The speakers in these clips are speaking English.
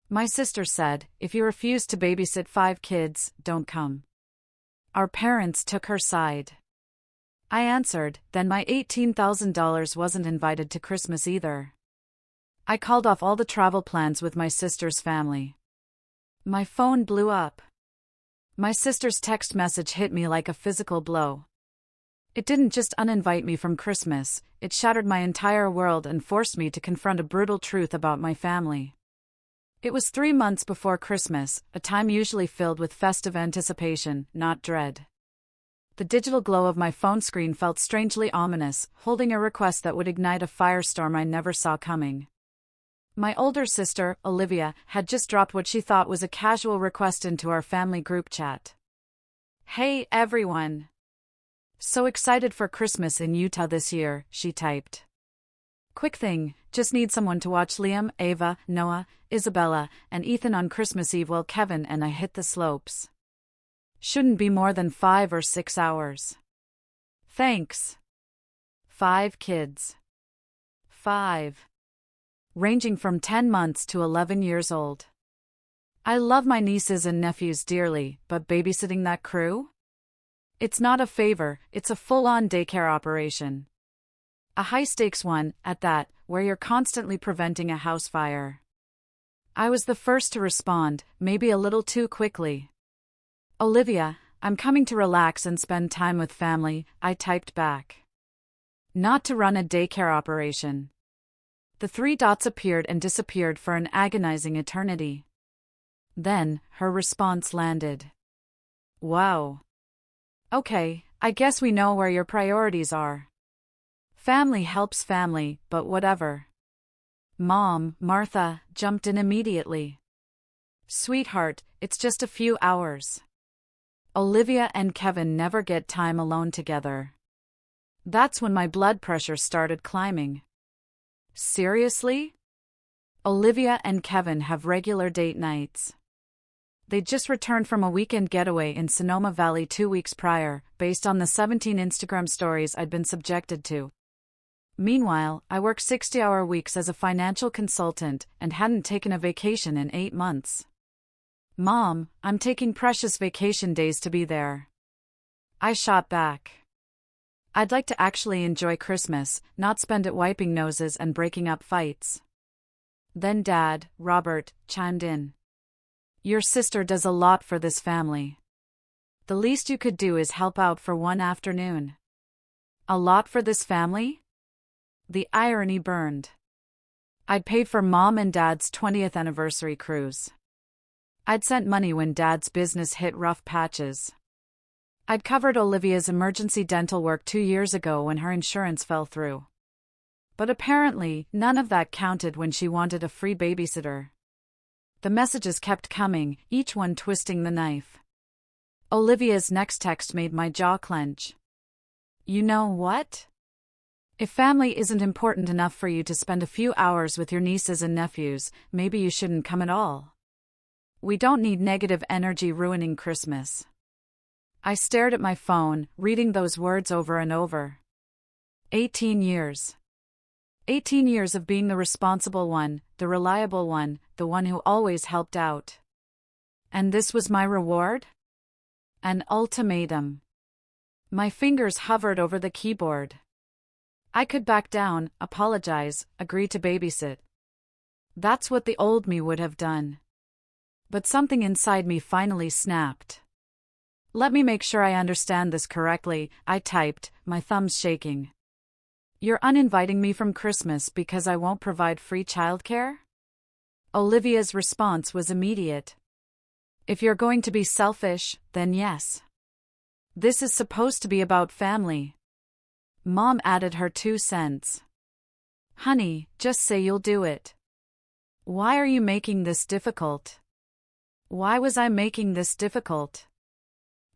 My sister said, if you refuse to babysit 5 kids, don't come. Our parents took her side. I answered, then my $18,000 wasn't invited to Christmas either. I called off all the travel plans with my sister's family. My phone blew up. My sister's text message hit me like a physical blow. It didn't just uninvite me from Christmas, it shattered my entire world and forced me to confront a brutal truth about my family. It was 3 months before Christmas, a time usually filled with festive anticipation, not dread. The digital glow of my phone screen felt strangely ominous, holding a request that would ignite a firestorm I never saw coming. My older sister, Olivia, had just dropped what she thought was a casual request into our family group chat. "Hey everyone! So excited for Christmas in Utah this year," she typed. "Quick thing, just need someone to watch Liam, Ava, Noah, Isabella, and Ethan on Christmas Eve while Kevin and I hit the slopes. Shouldn't be more than 5 or 6 hours. Thanks." 5 kids. 5. Ranging from 10 months to 11 years old. I love my nieces and nephews dearly, but babysitting that crew? It's not a favor, it's a full-on daycare operation. A high-stakes one, at that, where you're constantly preventing a house fire. I was the first to respond, maybe a little too quickly. "Olivia, I'm coming to relax and spend time with family," I typed back. "Not to run a daycare operation." The 3 dots appeared and disappeared for an agonizing eternity. Then, her response landed. "Wow. Okay, I guess we know where your priorities are. Family helps family, but whatever." Mom, Martha, jumped in immediately. "Sweetheart, it's just a few hours. Olivia and Kevin never get time alone together." That's when my blood pressure started climbing. Seriously? Olivia and Kevin have regular date nights. They just returned from a weekend getaway in Sonoma Valley 2 weeks prior, based on the 17 Instagram stories I'd been subjected to. Meanwhile, I work 60-hour weeks as a financial consultant and hadn't taken a vacation in 8 months. "Mom, I'm taking precious vacation days to be there." I shot back. "I'd like to actually enjoy Christmas, not spend it wiping noses and breaking up fights." Then Dad, Robert, chimed in. "Your sister does a lot for this family. The least you could do is help out for one afternoon." A lot for this family? The irony burned. I'd paid for Mom and Dad's 20th anniversary cruise. I'd sent money when Dad's business hit rough patches. I'd covered Olivia's emergency dental work 2 years ago when her insurance fell through. But apparently, none of that counted when she wanted a free babysitter. The messages kept coming, each one twisting the knife. Olivia's next text made my jaw clench. "You know what? If family isn't important enough for you to spend a few hours with your nieces and nephews, maybe you shouldn't come at all. We don't need negative energy ruining Christmas." I stared at my phone, reading those words over and over. 18 years. 18 years of being the responsible one, the reliable one, the one who always helped out. And this was my reward? An ultimatum. My fingers hovered over the keyboard. I could back down, apologize, agree to babysit. That's what the old me would have done. But something inside me finally snapped. "Let me make sure I understand this correctly," I typed, my thumbs shaking. "You're uninviting me from Christmas because I won't provide free childcare?" Olivia's response was immediate. "If you're going to be selfish, then yes. This is supposed to be about family." Mom added her 2 cents. "Honey, just say you'll do it. Why are you making this difficult?" Why was I making this difficult?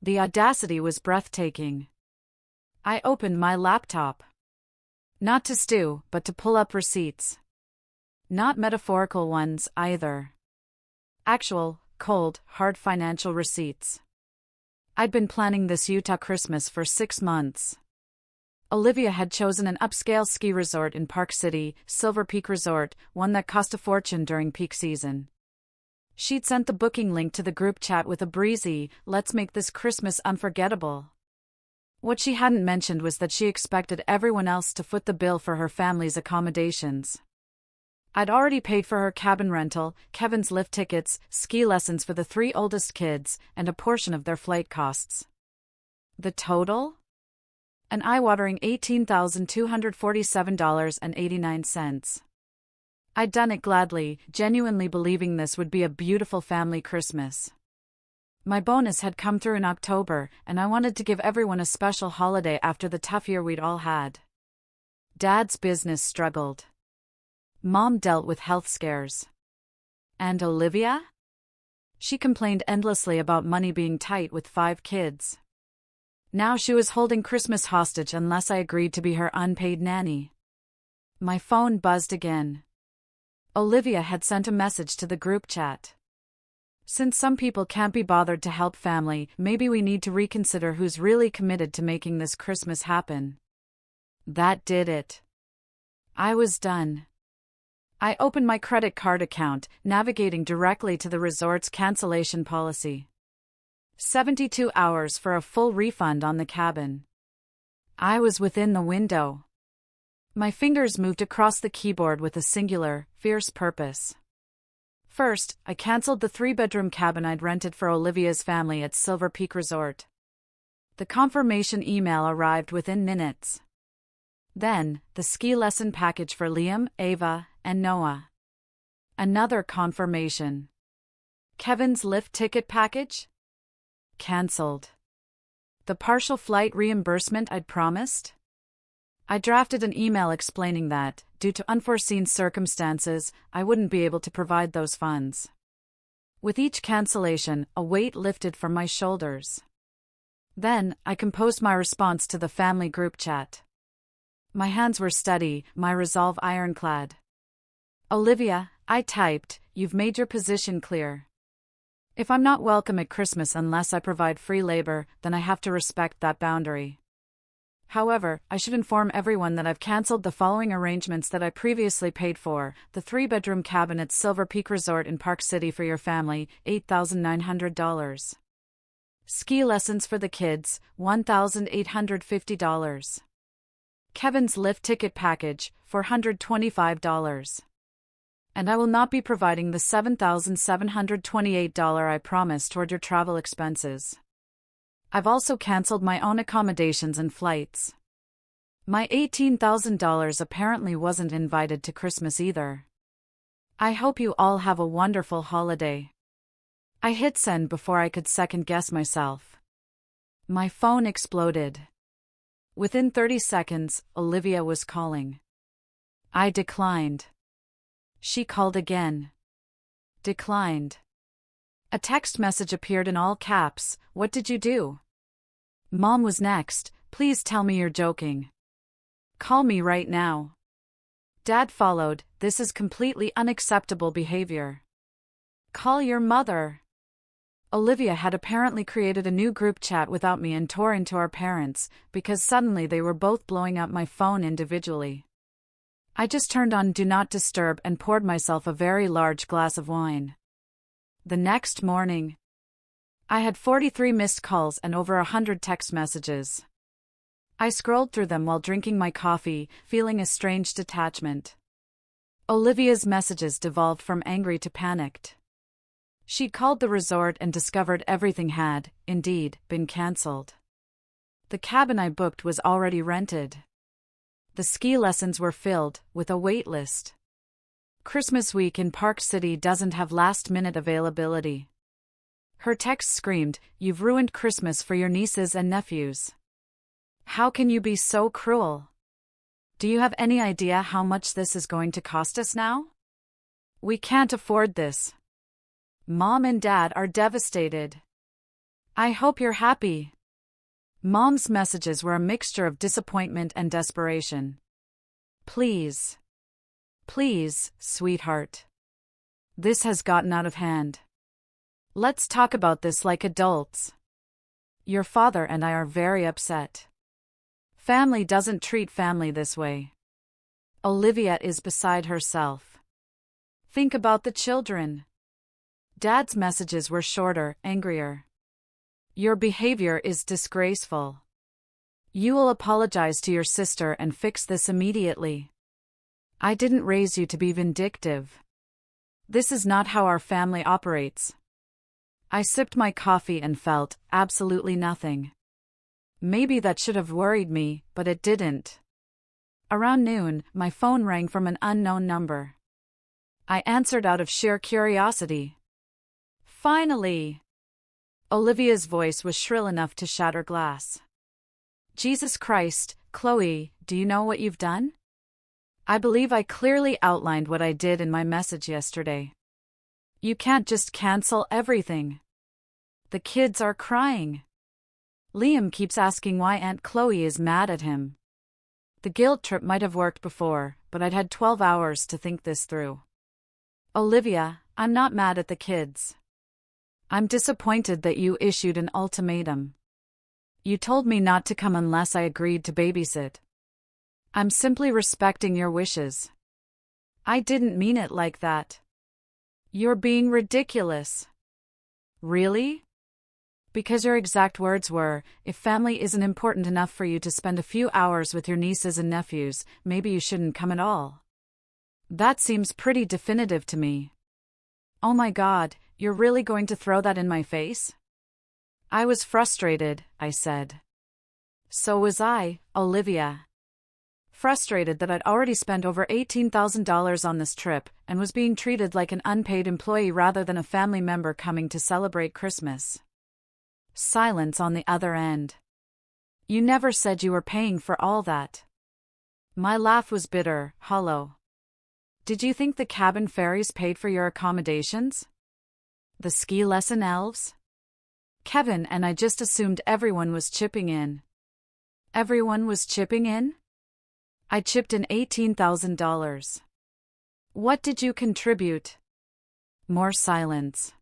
The audacity was breathtaking. I opened my laptop. Not to stew, but to pull up receipts. Not metaphorical ones, either. Actual, cold, hard financial receipts. I'd been planning this Utah Christmas for 6 months. Olivia had chosen an upscale ski resort in Park City, Silver Peak Resort, one that cost a fortune during peak season. She'd sent the booking link to the group chat with a breezy, "Let's make this Christmas unforgettable." What she hadn't mentioned was that she expected everyone else to foot the bill for her family's accommodations. I'd already paid for her cabin rental, Kevin's lift tickets, ski lessons for the 3 oldest kids, and a portion of their flight costs. The total? An eye-watering $18,247.89. I'd done it gladly, genuinely believing this would be a beautiful family Christmas. My bonus had come through in October, and I wanted to give everyone a special holiday after the tough year we'd all had. Dad's business struggled. Mom dealt with health scares. And Olivia? She complained endlessly about money being tight with 5 kids. Now she was holding Christmas hostage unless I agreed to be her unpaid nanny. My phone buzzed again. Olivia had sent a message to the group chat. "Since some people can't be bothered to help family, maybe we need to reconsider who's really committed to making this Christmas happen." That did it. I was done. I opened my credit card account, navigating directly to the resort's cancellation policy. 72 hours for a full refund on the cabin. I was within the window. My fingers moved across the keyboard with a singular, fierce purpose. First, I canceled the 3-bedroom cabin I'd rented for Olivia's family at Silver Peak Resort. The confirmation email arrived within minutes. Then, the ski lesson package for Liam, Ava, and Noah. Another confirmation. Kevin's lift ticket package? Cancelled. The partial flight reimbursement I'd promised? I drafted an email explaining that, due to unforeseen circumstances, I wouldn't be able to provide those funds. With each cancellation, a weight lifted from my shoulders. Then, I composed my response to the family group chat. My hands were steady, my resolve ironclad. "Olivia," I typed, "you've made your position clear. If I'm not welcome at Christmas unless I provide free labor, then I have to respect that boundary. However, I should inform everyone that I've cancelled the following arrangements that I previously paid for: the 3-bedroom cabin at Silver Peak Resort in Park City for your family, $8,900. Ski lessons for the kids, $1,850. Kevin's lift ticket package, $425. And I will not be providing the $7,728 I promised toward your travel expenses. I've also cancelled my own accommodations and flights. My $18,000 apparently wasn't invited to Christmas either. I hope you all have a wonderful holiday." I hit send before I could second-guess myself. My phone exploded. Within 30 seconds, Olivia was calling. I declined. She called again. Declined. A text message appeared in all caps. "What did you do?" Mom was next. "Please tell me you're joking. Call me right now." Dad followed. "This is completely unacceptable behavior. Call your mother." Olivia had apparently created a new group chat without me and tore into our parents, because suddenly they were both blowing up my phone individually. I just turned on Do Not Disturb and poured myself a very large glass of wine. The next morning, I had 43 missed calls and over 100 text messages. I scrolled through them while drinking my coffee, feeling a strange detachment. Olivia's messages devolved from angry to panicked. She'd called the resort and discovered everything had, indeed, been cancelled. The cabin I booked was already rented. The ski lessons were filled, with a wait list. Christmas week in Park City doesn't have last-minute availability. Her text screamed, "You've ruined Christmas for your nieces and nephews. How can you be so cruel? Do you have any idea how much this is going to cost us now? We can't afford this. Mom and Dad are devastated. I hope you're happy." Mom's messages were a mixture of disappointment and desperation. "Please. Please, sweetheart. This has gotten out of hand. Let's talk about this like adults. Your father and I are very upset. Family doesn't treat family this way. Olivia is beside herself. Think about the children. Dad's messages were shorter, angrier. Your behavior is disgraceful. You will apologize to your sister and fix this immediately. I didn't raise you to be vindictive. This is not how our family operates. I sipped my coffee and felt absolutely nothing. Maybe that should have worried me, but it didn't. Around noon, my phone rang from an unknown number. I answered out of sheer curiosity. Finally! Olivia's voice was shrill enough to shatter glass. Jesus Christ, Chloe, do you know what you've done? I believe I clearly outlined what I did in my message yesterday. You can't just cancel everything. The kids are crying. Liam keeps asking why Aunt Chloe is mad at him. The guilt trip might have worked before, but I'd had 12 hours to think this through. Olivia, I'm not mad at the kids. I'm disappointed that you issued an ultimatum. You told me not to come unless I agreed to babysit. I'm simply respecting your wishes. I didn't mean it like that. You're being ridiculous. Really? Because your exact words were, if family isn't important enough for you to spend a few hours with your nieces and nephews, maybe you shouldn't come at all. That seems pretty definitive to me. Oh my God, you're really going to throw that in my face? I was frustrated, I said. So was I, Olivia. Frustrated that I'd already spent over $18,000 on this trip and was being treated like an unpaid employee rather than a family member coming to celebrate Christmas. Silence on the other end. You never said you were paying for all that. My laugh was bitter, hollow. Did you think the cabin fairies paid for your accommodations? The ski lesson elves? Kevin and I just assumed everyone was chipping in. Everyone was chipping in? I chipped in $18,000. What did you contribute? More silence.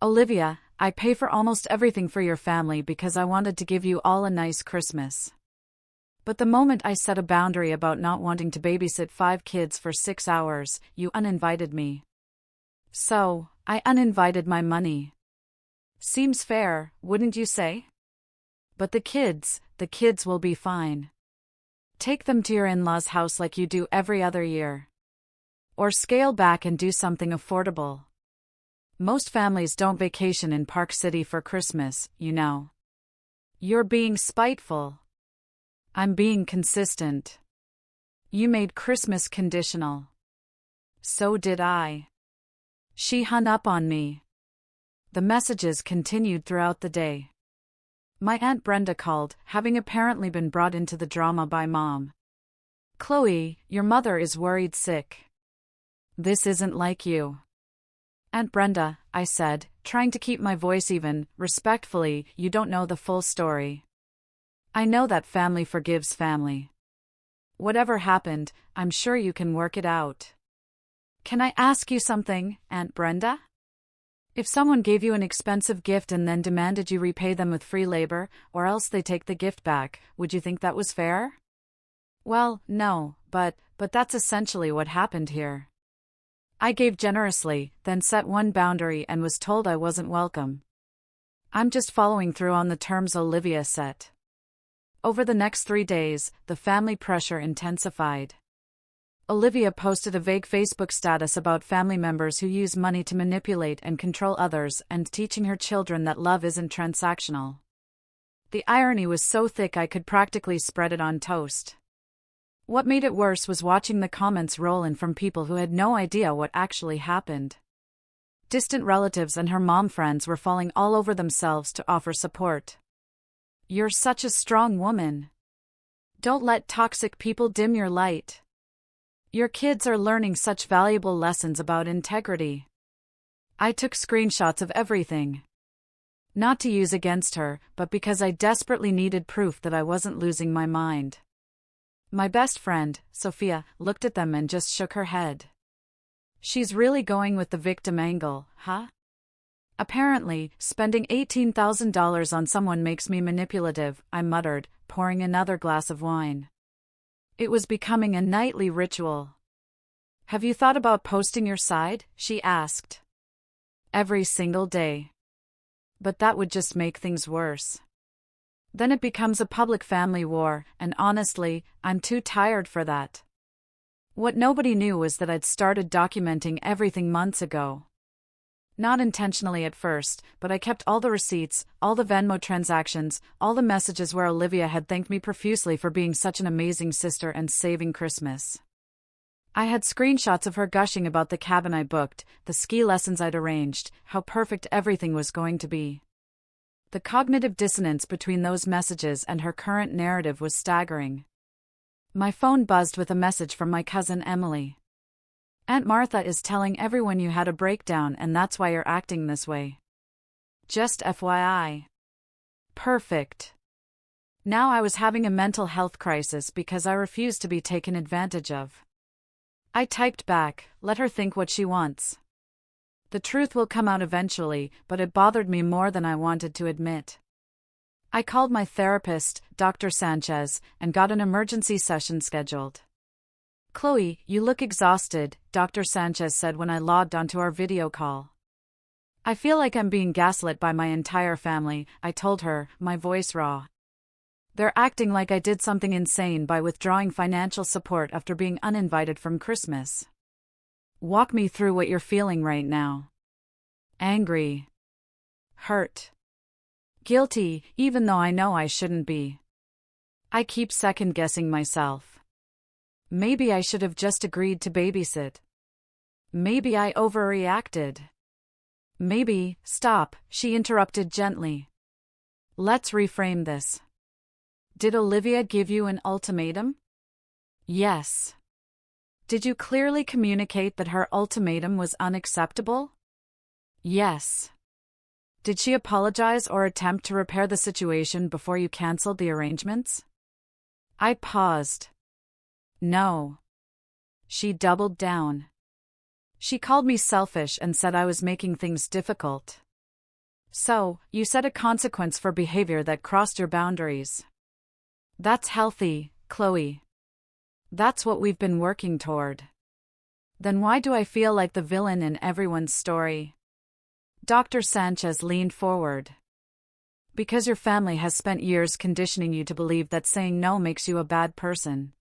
Olivia, I pay for almost everything for your family because I wanted to give you all a nice Christmas. But the moment I set a boundary about not wanting to babysit 5 kids for 6 hours, you uninvited me. So, I uninvited my money. Seems fair, wouldn't you say? But the kids will be fine. Take them to your in-laws' house like you do every other year. Or scale back and do something affordable. Most families don't vacation in Park City for Christmas, you know. You're being spiteful. I'm being consistent. You made Christmas conditional. So did I. She hung up on me. The messages continued throughout the day. My Aunt Brenda called, having apparently been brought into the drama by Mom. Chloe, your mother is worried sick. This isn't like you. Aunt Brenda, I said, trying to keep my voice even, respectfully, you don't know the full story. I know that family forgives family. Whatever happened, I'm sure you can work it out. Can I ask you something, Aunt Brenda? If someone gave you an expensive gift and then demanded you repay them with free labor, or else they take the gift back, would you think that was fair? Well, no, but that's essentially what happened here. I gave generously, then set one boundary and was told I wasn't welcome. I'm just following through on the terms Olivia set. Over the next 3 days, the family pressure intensified. Olivia posted a vague Facebook status about family members who use money to manipulate and control others and teaching her children that love isn't transactional. The irony was so thick I could practically spread it on toast. What made it worse was watching the comments roll in from people who had no idea what actually happened. Distant relatives and her mom friends were falling all over themselves to offer support. You're such a strong woman. Don't let toxic people dim your light. Your kids are learning such valuable lessons about integrity. I took screenshots of everything. Not to use against her, but because I desperately needed proof that I wasn't losing my mind. My best friend, Sophia, looked at them and just shook her head. She's really going with the victim angle, huh? Apparently, spending $18,000 on someone makes me manipulative, I muttered, pouring another glass of wine. It was becoming a nightly ritual. Have you thought about posting your side? She asked. every single day. But that would just make things worse. Then it becomes a public family war, and honestly, I'm too tired for that. What nobody knew was that I'd started documenting everything months ago. Not intentionally at first, but I kept all the receipts, all the Venmo transactions, all the messages where Olivia had thanked me profusely for being such an amazing sister and saving Christmas. I had screenshots of her gushing about the cabin I booked, the ski lessons I'd arranged, how perfect everything was going to be. The cognitive dissonance between those messages and her current narrative was staggering. My phone buzzed with a message from my cousin Emily. Aunt Martha is telling everyone you had a breakdown and that's why you're acting this way. Just FYI. Perfect. Now I was having a mental health crisis because I refused to be taken advantage of. I typed back, let her think what she wants. The truth will come out eventually, but it bothered me more than I wanted to admit. I called my therapist, Dr. Sanchez, and got an emergency session scheduled. Chloe, you look exhausted, Dr. Sanchez said when I logged onto our video call. I feel like I'm being gaslit by my entire family, I told her, my voice raw. They're acting like I did something insane by withdrawing financial support after being uninvited from Christmas. Walk me through what you're feeling right now. Angry. Hurt. Guilty, even though I know I shouldn't be. I keep second-guessing myself. Maybe I should have just agreed to babysit. Maybe I overreacted. Maybe, stop, she interrupted gently. Let's reframe this. Did Olivia give you an ultimatum? Yes. Did you clearly communicate that her ultimatum was unacceptable? Yes. Did she apologize or attempt to repair the situation before you canceled the arrangements? I paused. No. She doubled down. She called me selfish and said I was making things difficult. So, you set a consequence for behavior that crossed your boundaries. That's healthy, Chloe. That's what we've been working toward. Then why do I feel like the villain in everyone's story? Dr. Sanchez leaned forward. Because your family has spent years conditioning you to believe that saying no makes you a bad person.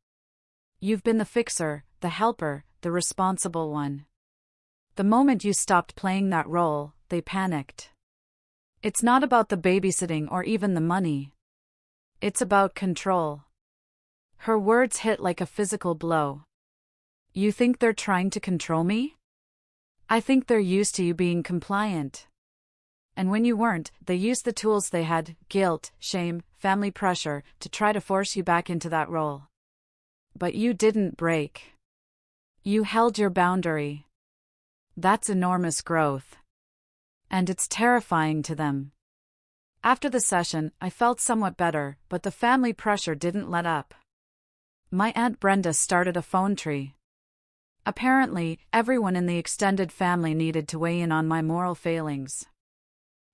You've been the fixer, the helper, the responsible one. The moment you stopped playing that role, they panicked. It's not about the babysitting or even the money. It's about control. Her words hit like a physical blow. You think they're trying to control me? I think they're used to you being compliant. And when you weren't, they used the tools they had, guilt, shame, family pressure, to try to force you back into that role. But you didn't break. You held your boundary. That's enormous growth. And it's terrifying to them. After the session, I felt somewhat better, but the family pressure didn't let up. My Aunt Brenda started a phone tree. Apparently, everyone in the extended family needed to weigh in on my moral failings.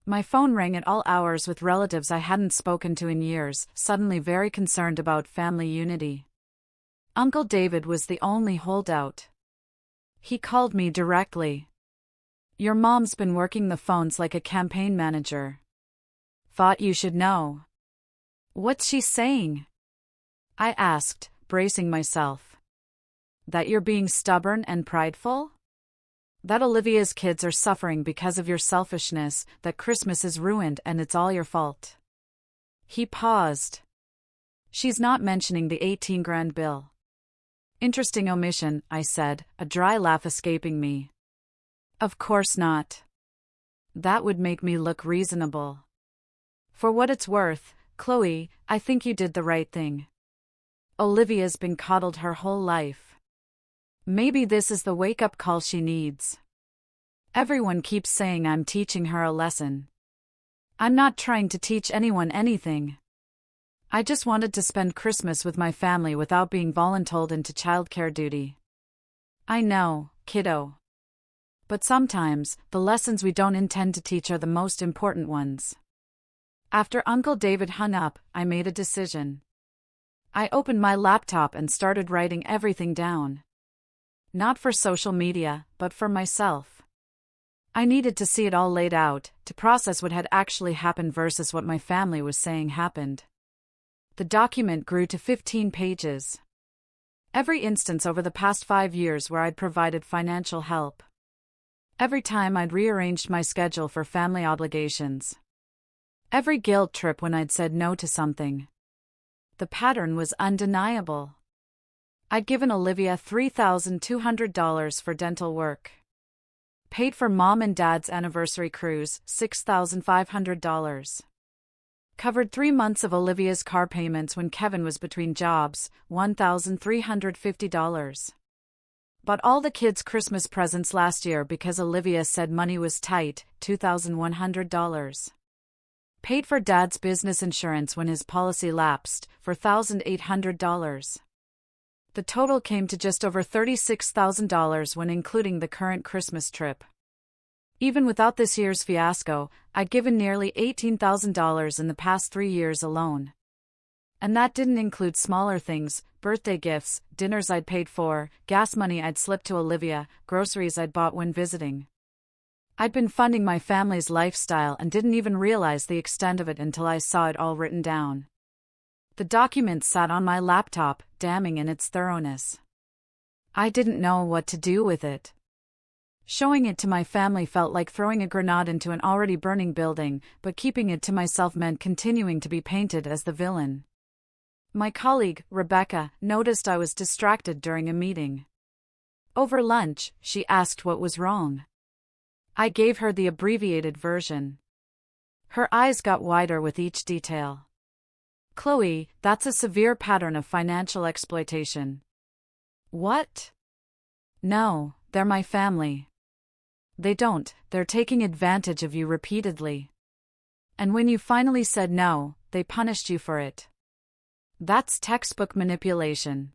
My phone rang at all hours with relatives I hadn't spoken to in years, suddenly very concerned about family unity. Uncle David was the only holdout. He called me directly. Your mom's been working the phones like a campaign manager. Thought you should know. What's she saying? I asked, bracing myself. That you're being stubborn and prideful? That Olivia's kids are suffering because of your selfishness, that Christmas is ruined and it's all your fault. He paused. She's not mentioning the 18 grand bill. Interesting omission, I said, a dry laugh escaping me. Of course not. That would make me look reasonable. For what it's worth, Chloe, I think you did the right thing. Olivia's been coddled her whole life. Maybe this is the wake-up call she needs. Everyone keeps saying I'm teaching her a lesson. I'm not trying to teach anyone anything. I just wanted to spend Christmas with my family without being voluntold into childcare duty. I know, kiddo. But sometimes, the lessons we don't intend to teach are the most important ones. After Uncle David hung up, I made a decision. I opened my laptop and started writing everything down. Not for social media, but for myself. I needed to see it all laid out, to process what had actually happened versus what my family was saying happened. The document grew to 15 pages. Every instance over the past 5 years where I'd provided financial help. Every time I'd rearranged my schedule for family obligations. Every guilt trip when I'd said no to something. The pattern was undeniable. I'd given Olivia $3,200 for dental work. Paid for mom and dad's anniversary cruise, $6,500. Covered 3 months of Olivia's car payments when Kevin was between jobs, $1,350. Bought all the kids' Christmas presents last year because Olivia said money was tight, $2,100. Paid for dad's business insurance when his policy lapsed, for $1,800. The total came to just over $36,000 when including the current Christmas trip. Even without this year's fiasco, I'd given nearly $18,000 in the past 3 years alone. And that didn't include smaller things, birthday gifts, dinners I'd paid for, gas money I'd slipped to Olivia, groceries I'd bought when visiting. I'd been funding my family's lifestyle and didn't even realize the extent of it until I saw it all written down. The document sat on my laptop, damning in its thoroughness. I didn't know what to do with it. Showing it to my family felt like throwing a grenade into an already burning building, but keeping it to myself meant continuing to be painted as the villain. My colleague, Rebecca, noticed I was distracted during a meeting. Over lunch, she asked what was wrong. I gave her the abbreviated version. Her eyes got wider with each detail. Chloe, that's a severe pattern of financial exploitation. What? No, they're my family. They're taking advantage of you repeatedly. And when you finally said no, they punished you for it. That's textbook manipulation.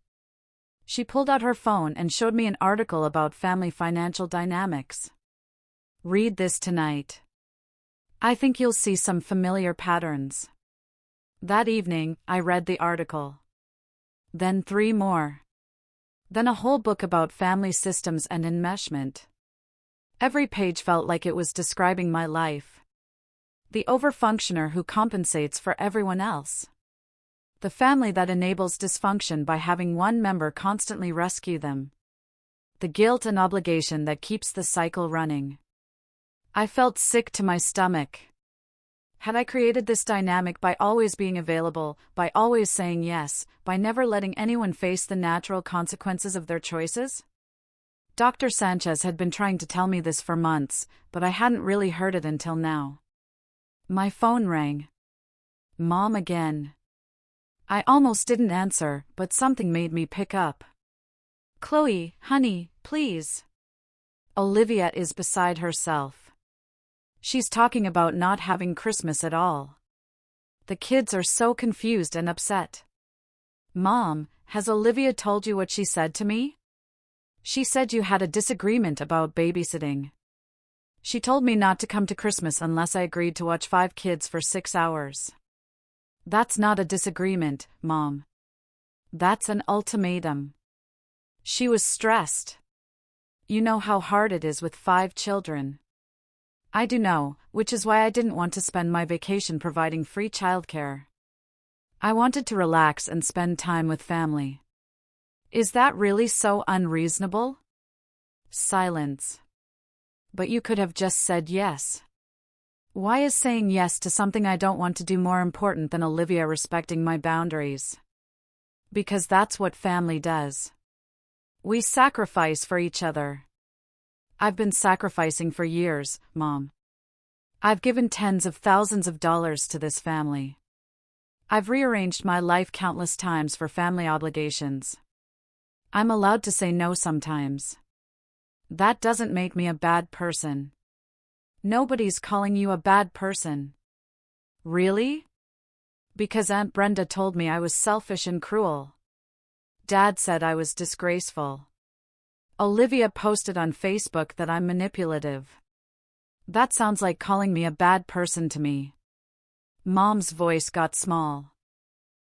She pulled out her phone and showed me an article about family financial dynamics. Read this tonight. I think you'll see some familiar patterns. That evening, I read the article. Then 3 more. Then a whole book about family systems and enmeshment. Every page felt like it was describing my life. The overfunctioner who compensates for everyone else. The family that enables dysfunction by having one member constantly rescue them. The guilt and obligation that keeps the cycle running. I felt sick to my stomach. Had I created this dynamic by always being available, by always saying yes, by never letting anyone face the natural consequences of their choices? Dr. Sanchez had been trying to tell me this for months, but I hadn't really heard it until now. My phone rang. Mom again. I almost didn't answer, but something made me pick up. Chloe, honey, please. Olivia is beside herself. She's talking about not having Christmas at all. The kids are so confused and upset. Mom, has Olivia told you what she said to me? She said you had a disagreement about babysitting. She told me not to come to Christmas unless I agreed to watch 5 kids for 6 hours. That's not a disagreement, Mom. That's an ultimatum. She was stressed. You know how hard it is with 5 children. I do know, which is why I didn't want to spend my vacation providing free childcare. I wanted to relax and spend time with family. Is that really so unreasonable? Silence. But you could have just said yes. Why is saying yes to something I don't want to do more important than Olivia respecting my boundaries? Because that's what family does. We sacrifice for each other. I've been sacrificing for years, Mom. I've given tens of thousands of dollars to this family. I've rearranged my life countless times for family obligations. I'm allowed to say no sometimes. That doesn't make me a bad person. Nobody's calling you a bad person. Really? Because Aunt Brenda told me I was selfish and cruel. Dad said I was disgraceful. Olivia posted on Facebook that I'm manipulative. That sounds like calling me a bad person to me. Mom's voice got small.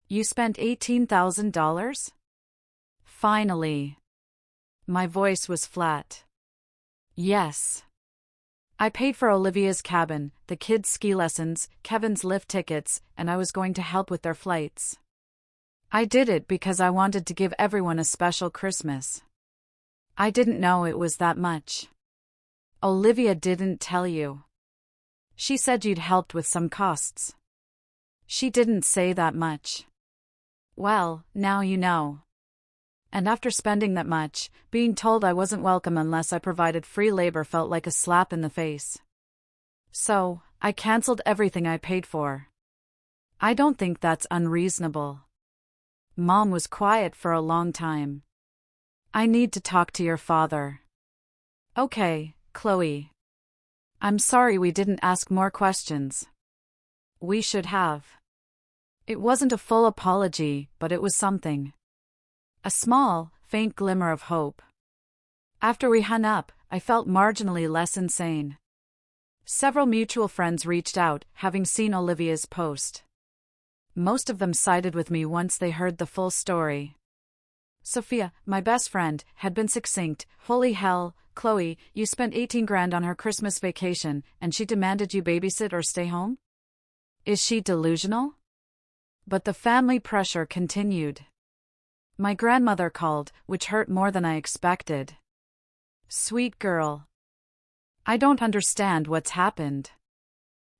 You spent $18,000? Finally. My voice was flat. Yes. I paid for Olivia's cabin, the kids' ski lessons, Kevin's lift tickets, and I was going to help with their flights. I did it because I wanted to give everyone a special Christmas. I didn't know it was that much. Olivia didn't tell you. She said you'd helped with some costs. She didn't say that much. Well, now you know. And after spending that much, being told I wasn't welcome unless I provided free labor felt like a slap in the face. So, I canceled everything I paid for. I don't think that's unreasonable. Mom was quiet for a long time. I need to talk to your father. Okay, Chloe. I'm sorry we didn't ask more questions. We should have. It wasn't a full apology, but it was something. A small, faint glimmer of hope. After we hung up, I felt marginally less insane. Several mutual friends reached out, having seen Olivia's post. Most of them sided with me once they heard the full story. Sophia, my best friend, had been succinct. Holy hell, Chloe, you spent 18 grand on her Christmas vacation, and she demanded you babysit or stay home? Is she delusional? But the family pressure continued. My grandmother called, which hurt more than I expected. Sweet girl. I don't understand what's happened.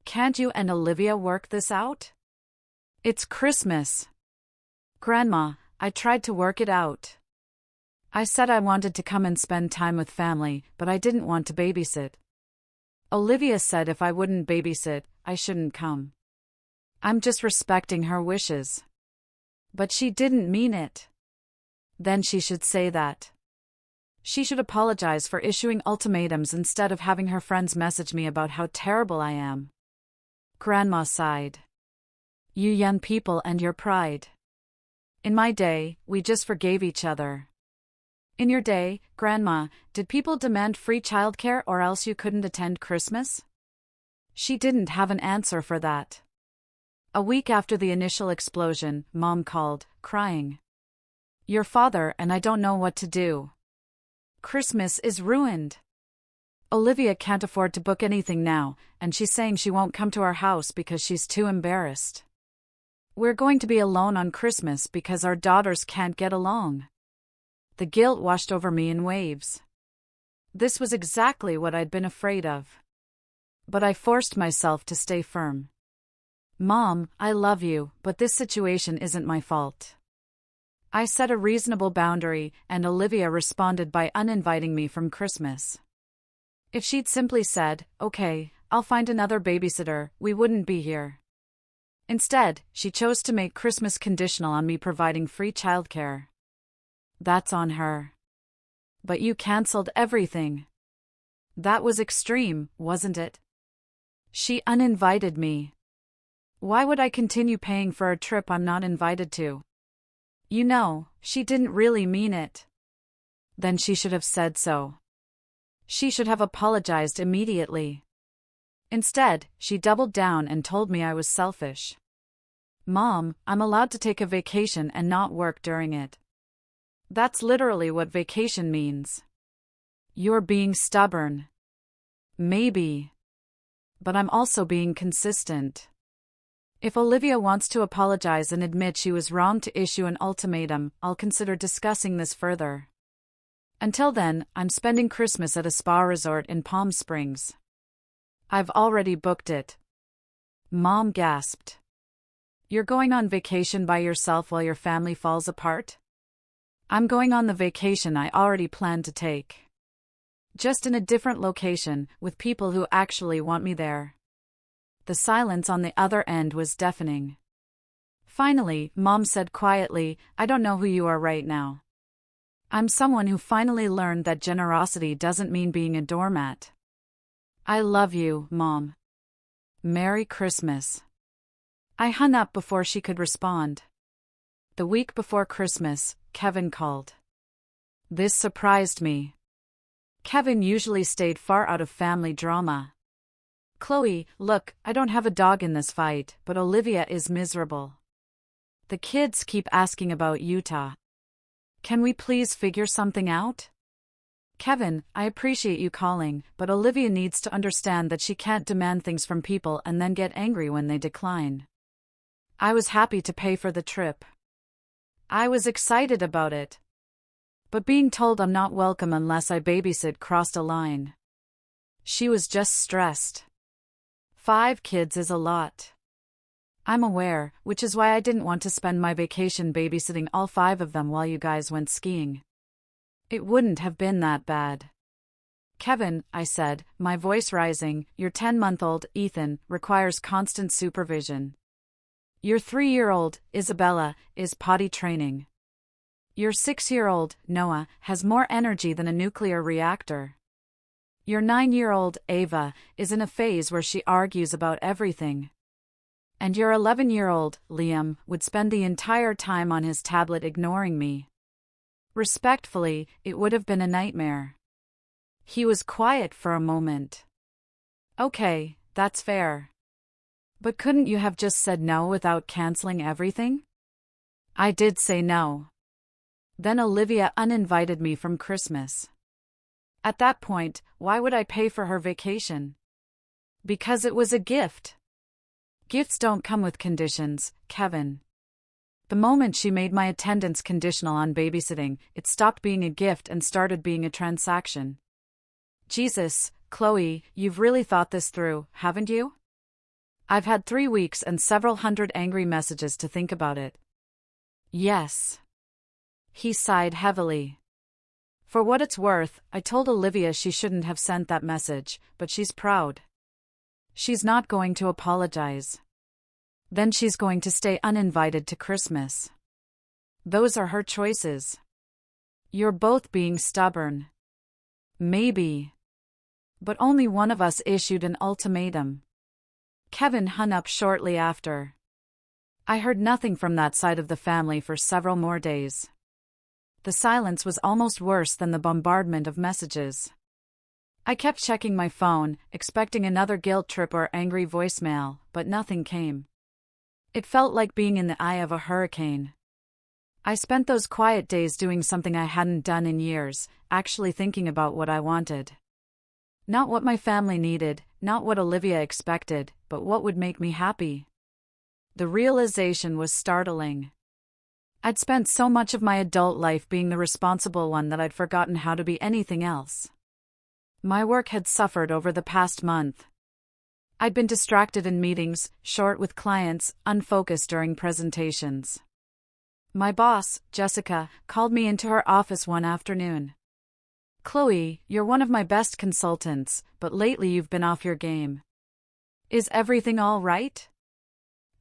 Can't you and Olivia work this out? It's Christmas. Grandma, I tried to work it out. I said I wanted to come and spend time with family, but I didn't want to babysit. Olivia said if I wouldn't babysit, I shouldn't come. I'm just respecting her wishes. But she didn't mean it. Then she should say that. She should apologize for issuing ultimatums instead of having her friends message me about how terrible I am. Grandma sighed. You young people and your pride. In my day, we just forgave each other. In your day, Grandma, did people demand free childcare or else you couldn't attend Christmas? She didn't have an answer for that. A week after the initial explosion, Mom called, crying. Your father and I don't know what to do. Christmas is ruined. Olivia can't afford to book anything now, and she's saying she won't come to our house because she's too embarrassed. We're going to be alone on Christmas because our daughters can't get along. The guilt washed over me in waves. This was exactly what I'd been afraid of. But I forced myself to stay firm. Mom, I love you, but this situation isn't my fault. I set a reasonable boundary, and Olivia responded by uninviting me from Christmas. If she'd simply said, okay, I'll find another babysitter, we wouldn't be here. Instead, she chose to make Christmas conditional on me providing free childcare. That's on her. But you canceled everything. That was extreme, wasn't it? She uninvited me. Why would I continue paying for a trip I'm not invited to? You know, she didn't really mean it. Then she should have said so. She should have apologized immediately. Instead, she doubled down and told me I was selfish. Mom, I'm allowed to take a vacation and not work during it. That's literally what vacation means. You're being stubborn. Maybe. But I'm also being consistent. If Olivia wants to apologize and admit she was wrong to issue an ultimatum, I'll consider discussing this further. Until then, I'm spending Christmas at a spa resort in Palm Springs. I've already booked it. Mom gasped. You're going on vacation by yourself while your family falls apart? I'm going on the vacation I already planned to take. Just in a different location, with people who actually want me there. The silence on the other end was deafening. Finally, Mom said quietly, I don't know who you are right now. I'm someone who finally learned that generosity doesn't mean being a doormat. I love you, Mom. Merry Christmas. I hung up before she could respond. The week before Christmas, Kevin called. This surprised me. Kevin usually stayed far out of family drama. Chloe, look, I don't have a dog in this fight, but Olivia is miserable. The kids keep asking about Utah. Can we please figure something out? Kevin, I appreciate you calling, but Olivia needs to understand that she can't demand things from people and then get angry when they decline. I was happy to pay for the trip. I was excited about it. But being told I'm not welcome unless I babysit crossed a line. She was just stressed. 5 kids is a lot. I'm aware, which is why I didn't want to spend my vacation babysitting all 5 of them while you guys went skiing. It wouldn't have been that bad. Kevin, I said, my voice rising, your 10-month-old, Ethan, requires constant supervision. Your 3-year-old, Isabella, is potty training. Your 6-year-old, Noah, has more energy than a nuclear reactor. Your 9-year-old, Ava, is in a phase where she argues about everything. And your 11-year-old, Liam, would spend the entire time on his tablet ignoring me. Respectfully, it would have been a nightmare. He was quiet for a moment. Okay, that's fair. But couldn't you have just said no without canceling everything? I did say no. Then Olivia uninvited me from Christmas. At that point, why would I pay for her vacation? Because it was a gift. Gifts don't come with conditions, Kevin. The moment she made my attendance conditional on babysitting, it stopped being a gift and started being a transaction. Jesus, Chloe, you've really thought this through, haven't you? I've had 3 weeks and several hundred angry messages to think about it. Yes. He sighed heavily. For what it's worth, I told Olivia she shouldn't have sent that message, but she's proud. She's not going to apologize. Then she's going to stay uninvited to Christmas. Those are her choices. You're both being stubborn. Maybe. But only one of us issued an ultimatum. Kevin hung up shortly after. I heard nothing from that side of the family for several more days. The silence was almost worse than the bombardment of messages. I kept checking my phone, expecting another guilt trip or angry voicemail, but nothing came. It felt like being in the eye of a hurricane. I spent those quiet days doing something I hadn't done in years, actually thinking about what I wanted. Not what my family needed, not what Olivia expected, but what would make me happy. The realization was startling. I'd spent so much of my adult life being the responsible one that I'd forgotten how to be anything else. My work had suffered over the past month. I'd been distracted in meetings, short with clients, unfocused during presentations. My boss, Jessica, called me into her office one afternoon. Chloe, you're one of my best consultants, but lately you've been off your game. Is everything all right?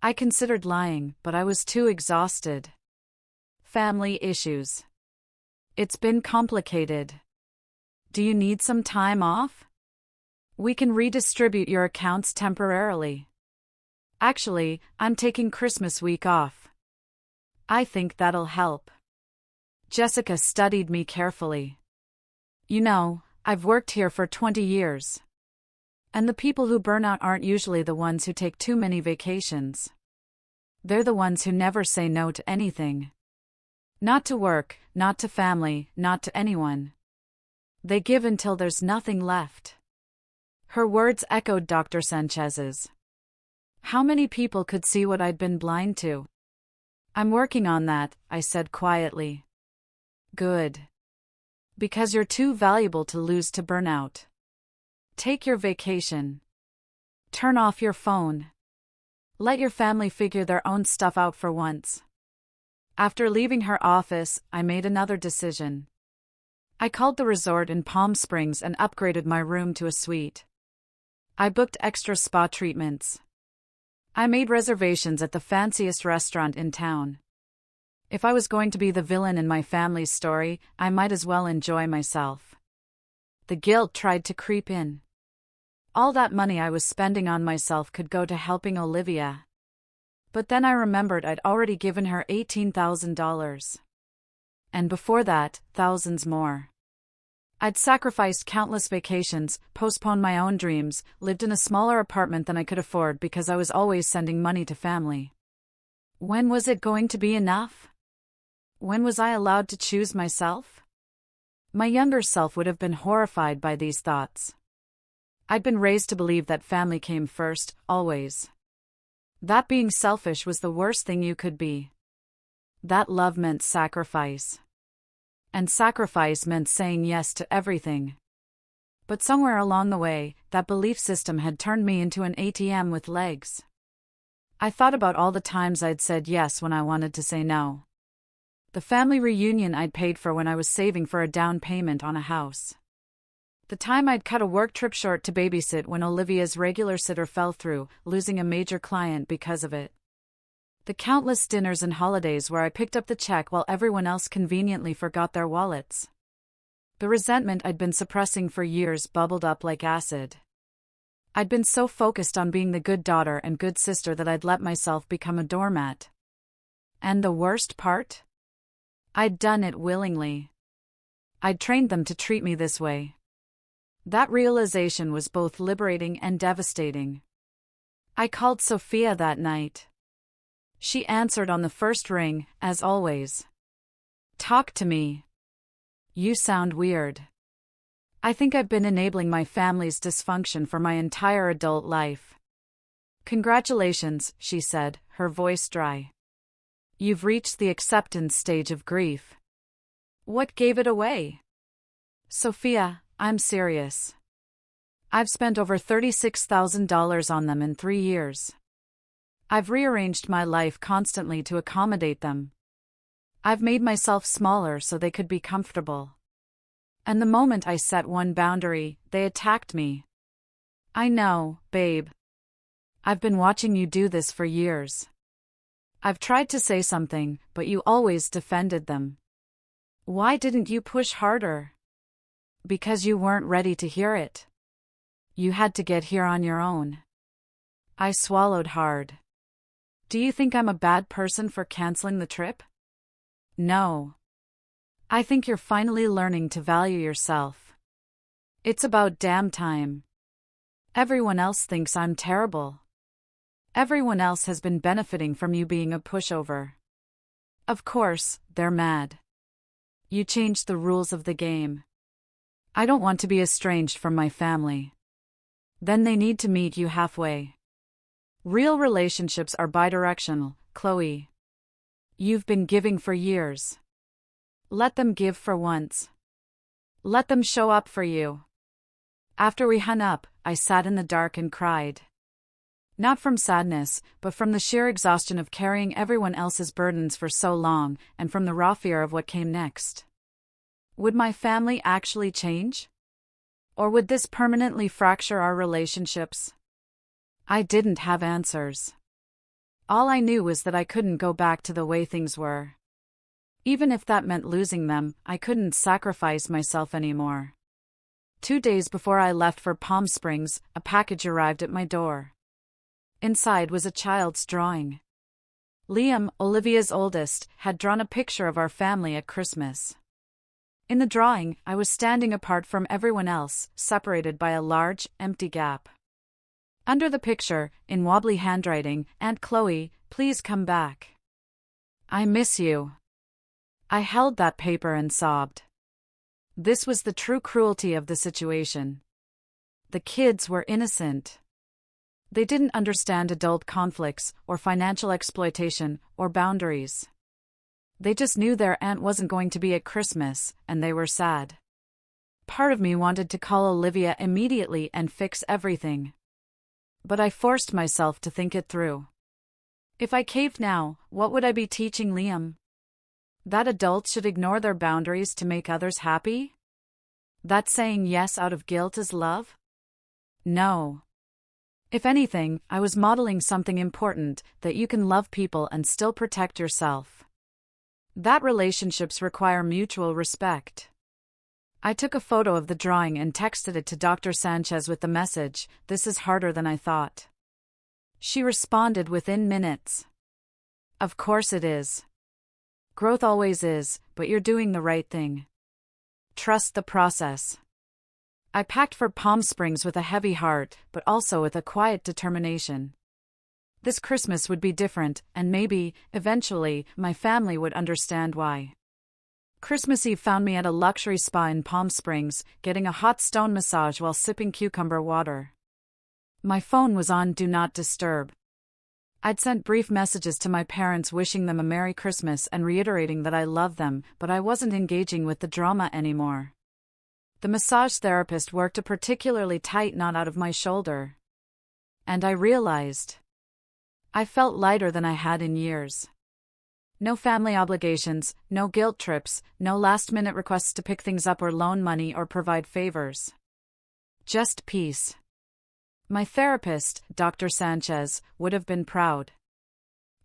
I considered lying, but I was too exhausted. Family issues. It's been complicated. Do you need some time off? We can redistribute your accounts temporarily. Actually, I'm taking Christmas week off. I think that'll help. Jessica studied me carefully. You know, I've worked here for 20 years. And the people who burn out aren't usually the ones who take too many vacations. They're the ones who never say no to anything. Not to work, not to family, not to anyone. They give until there's nothing left. Her words echoed Dr. Sanchez's. How many people could see what I'd been blind to? I'm working on that, I said quietly. Good. Because you're too valuable to lose to burnout. Take your vacation. Turn off your phone. Let your family figure their own stuff out for once. After leaving her office, I made another decision. I called the resort in Palm Springs and upgraded my room to a suite. I booked extra spa treatments. I made reservations at the fanciest restaurant in town. If I was going to be the villain in my family's story, I might as well enjoy myself. The guilt tried to creep in. All that money I was spending on myself could go to helping Olivia. But then I remembered I'd already given her $18,000. And before that, thousands more. I'd sacrificed countless vacations, postponed my own dreams, lived in a smaller apartment than I could afford because I was always sending money to family. When was it going to be enough? When was I allowed to choose myself? My younger self would have been horrified by these thoughts. I'd been raised to believe that family came first, always. That being selfish was the worst thing you could be. That love meant sacrifice. And sacrifice meant saying yes to everything. But somewhere along the way, that belief system had turned me into an ATM with legs. I thought about all the times I'd said yes when I wanted to say no. The family reunion I'd paid for when I was saving for a down payment on a house. The time I'd cut a work trip short to babysit when Olivia's regular sitter fell through, losing a major client because of it. The countless dinners and holidays where I picked up the check while everyone else conveniently forgot their wallets. The resentment I'd been suppressing for years bubbled up like acid. I'd been so focused on being the good daughter and good sister that I'd let myself become a doormat. And the worst part? I'd done it willingly. I'd trained them to treat me this way. That realization was both liberating and devastating. I called Sophia that night. She answered on the first ring, as always. "Talk to me. You sound weird. I think I've been enabling my family's dysfunction for my entire adult life." "Congratulations," she said, her voice dry. "You've reached the acceptance stage of grief." "What gave it away?" "Sophia, I'm serious. I've spent over $36,000 on them in 3 years. I've rearranged my life constantly to accommodate them. I've made myself smaller so they could be comfortable. And the moment I set one boundary, they attacked me." "I know, babe. I've been watching you do this for years. I've tried to say something, but you always defended them. Why didn't you push harder?" "Because you weren't ready to hear it. You had to get here on your own." I swallowed hard. "Do you think I'm a bad person for canceling the trip?" "No. I think you're finally learning to value yourself. It's about damn time. Everyone else thinks I'm terrible. Everyone else has been benefiting from you being a pushover. Of course, they're mad. You changed the rules of the game. I don't want to be estranged from my family. Then they need to meet you halfway. Real relationships are bidirectional, Chloe. You've been giving for years. Let them give for once. Let them show up for you." After we hung up, I sat in the dark and cried. Not from sadness, but from the sheer exhaustion of carrying everyone else's burdens for so long, and from the raw fear of what came next. Would my family actually change? Or would this permanently fracture our relationships? I didn't have answers. All I knew was that I couldn't go back to the way things were. Even if that meant losing them, I couldn't sacrifice myself anymore. 2 days before I left for Palm Springs, a package arrived at my door. Inside was a child's drawing. Liam, Olivia's oldest, had drawn a picture of our family at Christmas. In the drawing, I was standing apart from everyone else, separated by a large, empty gap. Under the picture, in wobbly handwriting, "Aunt Chloe, please come back. I miss you." I held that paper and sobbed. This was the true cruelty of the situation. The kids were innocent. They didn't understand adult conflicts, or financial exploitation, or boundaries. They just knew their aunt wasn't going to be at Christmas, and they were sad. Part of me wanted to call Olivia immediately and fix everything. But I forced myself to think it through. If I caved now, what would I be teaching Liam? That adults should ignore their boundaries to make others happy? That saying yes out of guilt is love? No. If anything, I was modeling something important, that you can love people and still protect yourself. That relationships require mutual respect. I took a photo of the drawing and texted it to Dr. Sanchez with the message, "This is harder than I thought." She responded within minutes. "Of course it is. Growth always is, but you're doing the right thing. Trust the process." I packed for Palm Springs with a heavy heart, but also with a quiet determination. This Christmas would be different, and maybe, eventually, my family would understand why. Christmas Eve found me at a luxury spa in Palm Springs, getting a hot stone massage while sipping cucumber water. My phone was on Do Not Disturb. I'd sent brief messages to my parents wishing them a Merry Christmas and reiterating that I loved them, but I wasn't engaging with the drama anymore. The massage therapist worked a particularly tight knot out of my shoulder. And I realized I felt lighter than I had in years. No family obligations, no guilt trips, no last-minute requests to pick things up or loan money or provide favors. Just peace. My therapist, Dr. Sanchez, would have been proud.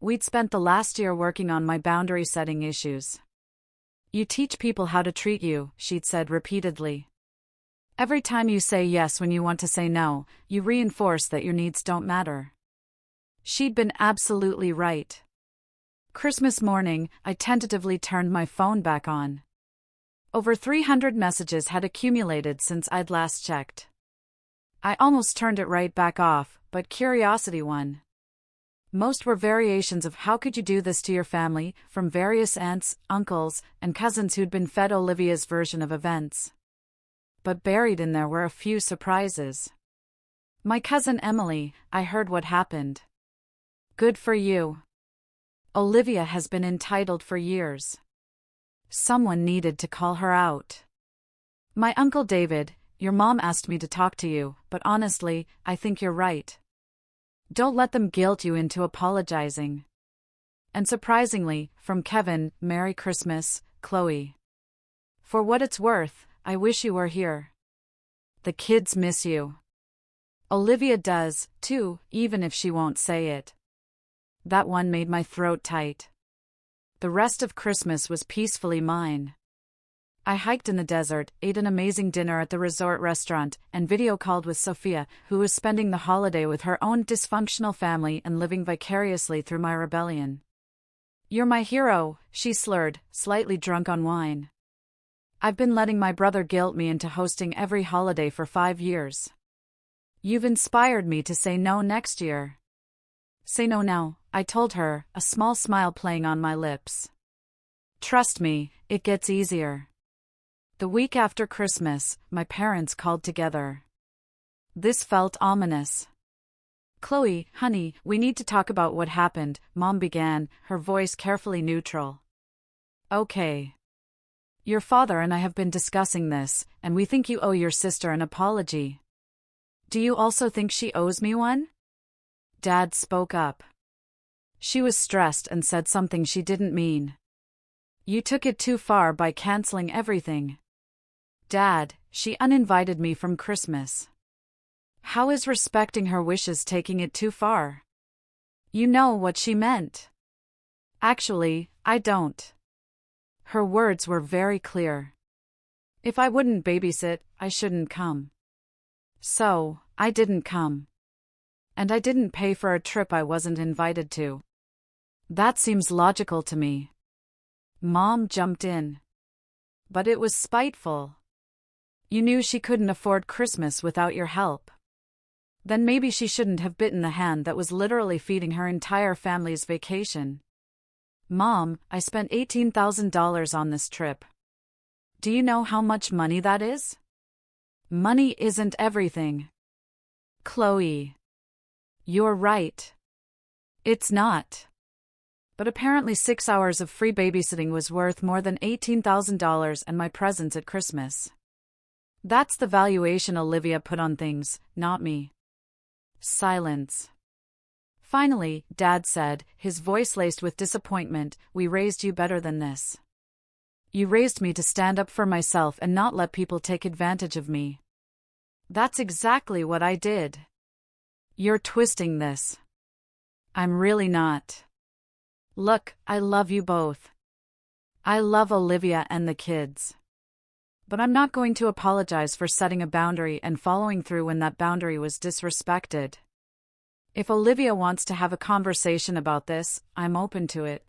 We'd spent the last year working on my boundary-setting issues. You teach people how to treat you, she'd said repeatedly. Every time you say yes when you want to say no, you reinforce that your needs don't matter. She'd been absolutely right. Christmas morning, I tentatively turned my phone back on. Over 300 messages had accumulated since I'd last checked. I almost turned it right back off, but curiosity won. Most were variations of "how could you do this to your family," from various aunts, uncles, and cousins who'd been fed Olivia's version of events. But buried in there were a few surprises. My cousin Emily, I heard what happened. Good for you. Olivia has been entitled for years. Someone needed to call her out. My uncle David, your mom asked me to talk to you, but honestly, I think you're right. Don't let them guilt you into apologizing. And surprisingly, from Kevin, Merry Christmas, Chloe. For what it's worth, I wish you were here. The kids miss you. Olivia does, too, even if she won't say it. That one made my throat tight. The rest of Christmas was peacefully mine. I hiked in the desert, ate an amazing dinner at the resort restaurant, and video called with Sophia, who was spending the holiday with her own dysfunctional family and living vicariously through my rebellion. You're my hero, she slurred, slightly drunk on wine. I've been letting my brother guilt me into hosting every holiday for 5 years. You've inspired me to say no next year. Say no now, I told her, a small smile playing on my lips. Trust me, it gets easier. The week after Christmas, my parents called together. This felt ominous. Chloe, honey, we need to talk about what happened, Mom began, her voice carefully neutral. Okay. Your father and I have been discussing this, and we think you owe your sister an apology. Do you also think she owes me one? Dad spoke up. She was stressed and said something she didn't mean. You took it too far by canceling everything. Dad, she uninvited me from Christmas. How is respecting her wishes taking it too far? You know what she meant. Actually, I don't. Her words were very clear. If I wouldn't babysit, I shouldn't come. So, I didn't come. And I didn't pay for a trip I wasn't invited to. That seems logical to me. Mom jumped in. But it was spiteful. You knew she couldn't afford Christmas without your help. Then maybe she shouldn't have bitten the hand that was literally feeding her entire family's vacation. Mom, I spent $18,000 on this trip. Do you know how much money that is? Money isn't everything. Chloe. You're right. It's not. But apparently 6 hours of free babysitting was worth more than $18,000 and my presents at Christmas. That's the valuation Olivia put on things, not me. Silence. Finally, Dad said, his voice laced with disappointment, we raised you better than this. You raised me to stand up for myself and not let people take advantage of me. That's exactly what I did. You're twisting this. I'm really not. Look, I love you both. I love Olivia and the kids. But I'm not going to apologize for setting a boundary and following through when that boundary was disrespected. If Olivia wants to have a conversation about this, I'm open to it.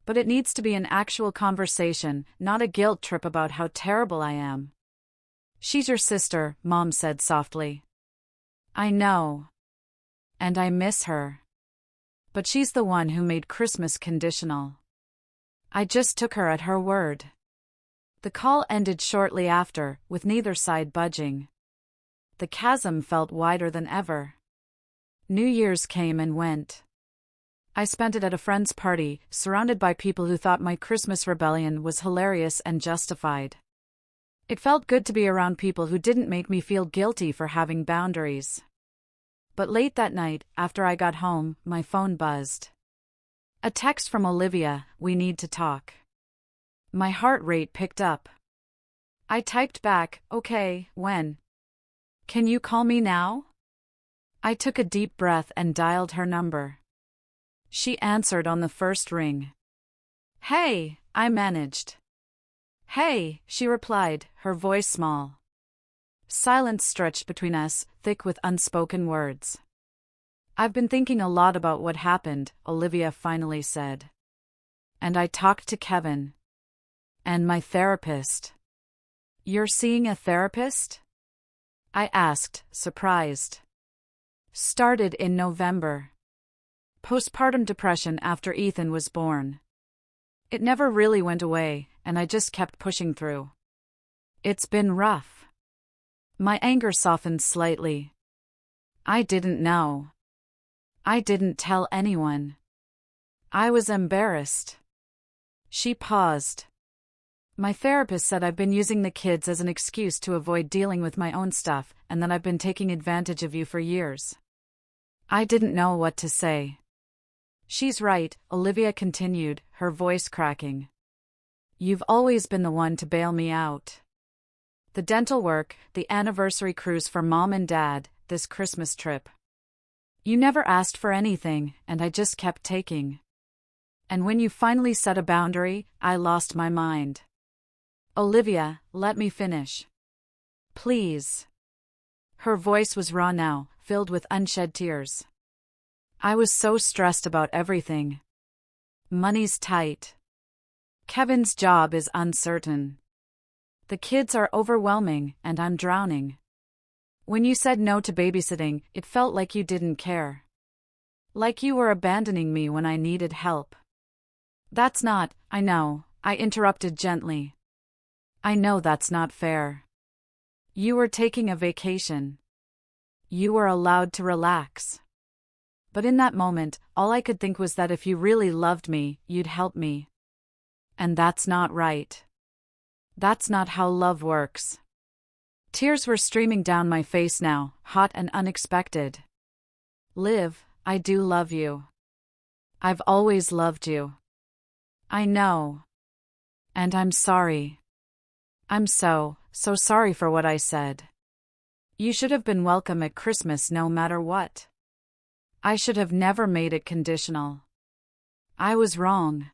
But it needs to be an actual conversation, not a guilt trip about how terrible I am. She's your sister, Mom said softly. I know. And I miss her. But she's the one who made Christmas conditional. I just took her at her word. The call ended shortly after, with neither side budging. The chasm felt wider than ever. New Year's came and went. I spent it at a friend's party, surrounded by people who thought my Christmas rebellion was hilarious and justified. It felt good to be around people who didn't make me feel guilty for having boundaries. But late that night, after I got home, my phone buzzed. A text from Olivia, "We need to talk." My heart rate picked up. I typed back, "Okay, when? Can you call me now?" I took a deep breath and dialed her number. She answered on the first ring. "Hey," I managed. "Hey," she replied, her voice small. Silence stretched between us, thick with unspoken words. "I've been thinking a lot about what happened," Olivia finally said. "And I talked to Kevin. And my therapist." "You're seeing a therapist?" I asked, surprised. "Started in November. Postpartum depression after Ethan was born. It never really went away, and I just kept pushing through. It's been rough." My anger softened slightly. "I didn't know. I didn't tell anyone. I was embarrassed." She paused. "My therapist said I've been using the kids as an excuse to avoid dealing with my own stuff, and that I've been taking advantage of you for years." I didn't know what to say. "She's right," Olivia continued, her voice cracking. "You've always been the one to bail me out. The dental work, the anniversary cruise for Mom and Dad, this Christmas trip. You never asked for anything, and I just kept taking. And when you finally set a boundary, I lost my mind." "Olivia, let me finish. Please." Her voice was raw now, filled with unshed tears. "I was so stressed about everything. Money's tight. Kevin's job is uncertain. The kids are overwhelming, and I'm drowning. When you said no to babysitting, it felt like you didn't care. Like you were abandoning me when I needed help." "That's not," I know, I interrupted gently. "I know that's not fair. You were taking a vacation. You were allowed to relax. But in that moment, all I could think was that if you really loved me, you'd help me. And that's not right. That's not how love works." Tears were streaming down my face now, hot and unexpected. "Liv, I do love you. I've always loved you. I know. And I'm sorry. I'm so sorry for what I said. You should have been welcome at Christmas no matter what. I should have never made it conditional. I was wrong.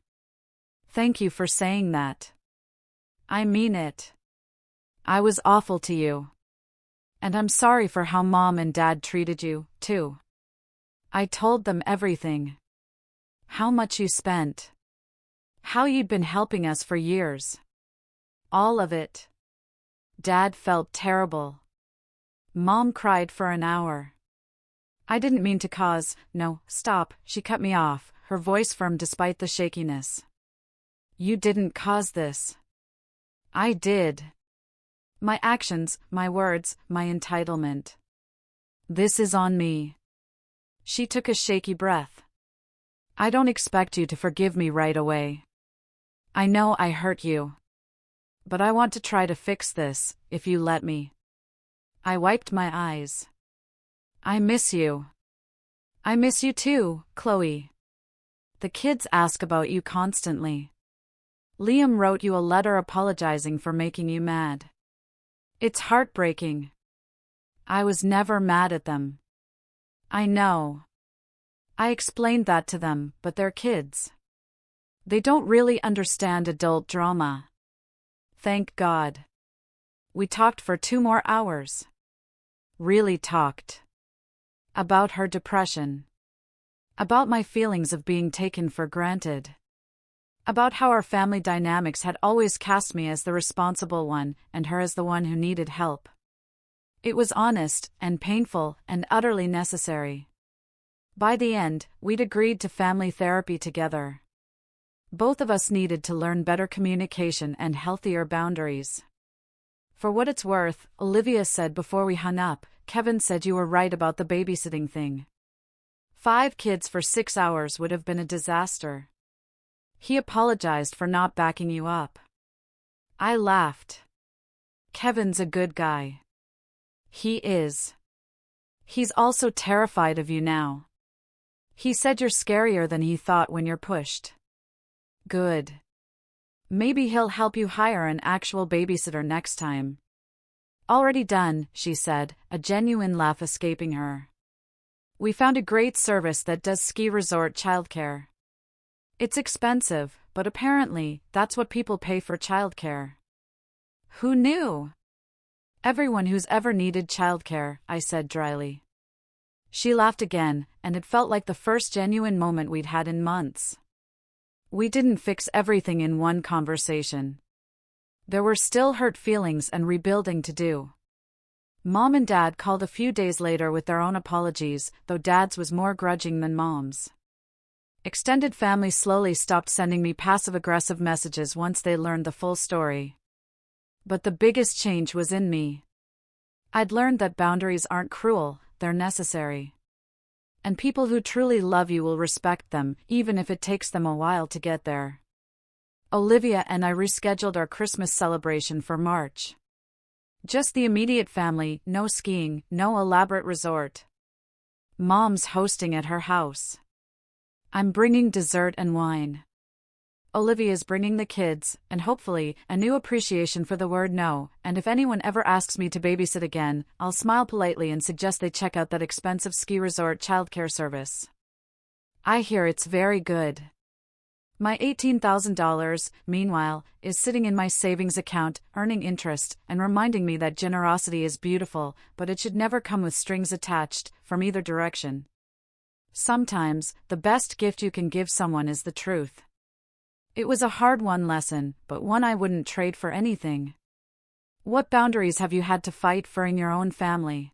Thank you for saying that. I mean it. I was awful to you. And I'm sorry for how Mom and Dad treated you, too. I told them everything. How much you spent. How you'd been helping us for years. All of it. Dad felt terrible. Mom cried for an hour. I didn't mean to cause—" "No, stop," she cut me off, her voice firm despite the shakiness. "You didn't cause this. I did. My actions, my words, my entitlement. This is on me." She took a shaky breath. "I don't expect you to forgive me right away. I know I hurt you. But I want to try to fix this, if you let me." I wiped my eyes. "I miss you. I miss you too, Chloe. The kids ask about you constantly. Liam wrote you a letter apologizing for making you mad. It's heartbreaking. I was never mad at them. I know. I explained that to them, but they're kids. They don't really understand adult drama. Thank God. We talked for 2 more hours. Really talked. About her depression. About my feelings of being taken for granted. About how our family dynamics had always cast me as the responsible one, and her as the one who needed help. It was honest, and painful, and utterly necessary. By the end, we'd agreed to family therapy together. Both of us needed to learn better communication and healthier boundaries. For what it's worth, Olivia said before we hung up, Kevin said you were right about the babysitting thing. 5 kids for 6 hours would have been a disaster. He apologized for not backing you up. I laughed. Kevin's a good guy. He is. He's also terrified of you now. He said you're scarier than he thought when you're pushed. Good. Maybe he'll help you hire an actual babysitter next time. Already done, she said, a genuine laugh escaping her. We found a great service that does ski resort childcare. It's expensive, but apparently, that's what people pay for childcare. Who knew? Everyone who's ever needed childcare, I said dryly. She laughed again, and it felt like the first genuine moment we'd had in months. We didn't fix everything in one conversation. There were still hurt feelings and rebuilding to do. Mom and Dad called a few days later with their own apologies, though Dad's was more grudging than Mom's. Extended family slowly stopped sending me passive-aggressive messages once they learned the full story. But the biggest change was in me. I'd learned that boundaries aren't cruel, they're necessary. And people who truly love you will respect them, even if it takes them a while to get there. Olivia and I rescheduled our Christmas celebration for March. Just the immediate family, no skiing, no elaborate resort. Mom's hosting at her house. I'm bringing dessert and wine. Olivia's bringing the kids, and hopefully, a new appreciation for the word no, and if anyone ever asks me to babysit again, I'll smile politely and suggest they check out that expensive ski resort childcare service. I hear it's very good. My $18,000, meanwhile, is sitting in my savings account, earning interest, and reminding me that generosity is beautiful, but it should never come with strings attached, from either direction. Sometimes, the best gift you can give someone is the truth. It was a hard-won lesson, but one I wouldn't trade for anything. What boundaries have you had to fight for in your own family?